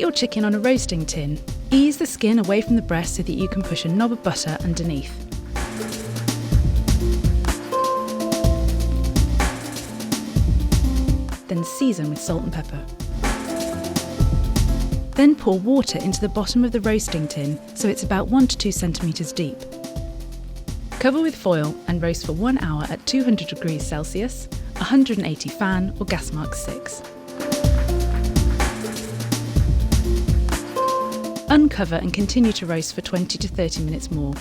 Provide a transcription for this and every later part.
your chicken on a roasting tin. Ease the skin away from the breast so that you can push a knob of butter underneath. Then season with salt and pepper. Then pour water into the bottom of the roasting tin so it's about 1 to 2 centimetres deep. Cover with foil and roast for 1 hour at 200 degrees Celsius, 180 fan or gas mark 6. Uncover and continue to roast for 20 to 30 minutes more.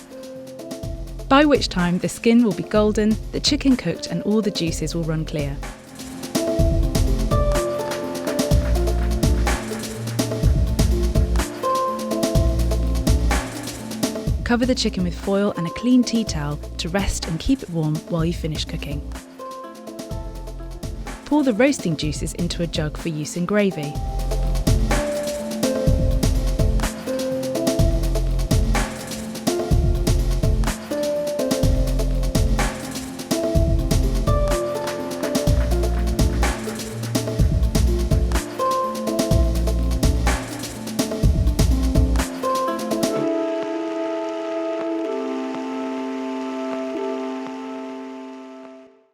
By which time the skin will be golden, the chicken cooked and all the juices will run clear. Cover the chicken with foil and a clean tea towel to rest and keep it warm while you finish cooking. Pour the roasting juices into a jug for use in gravy.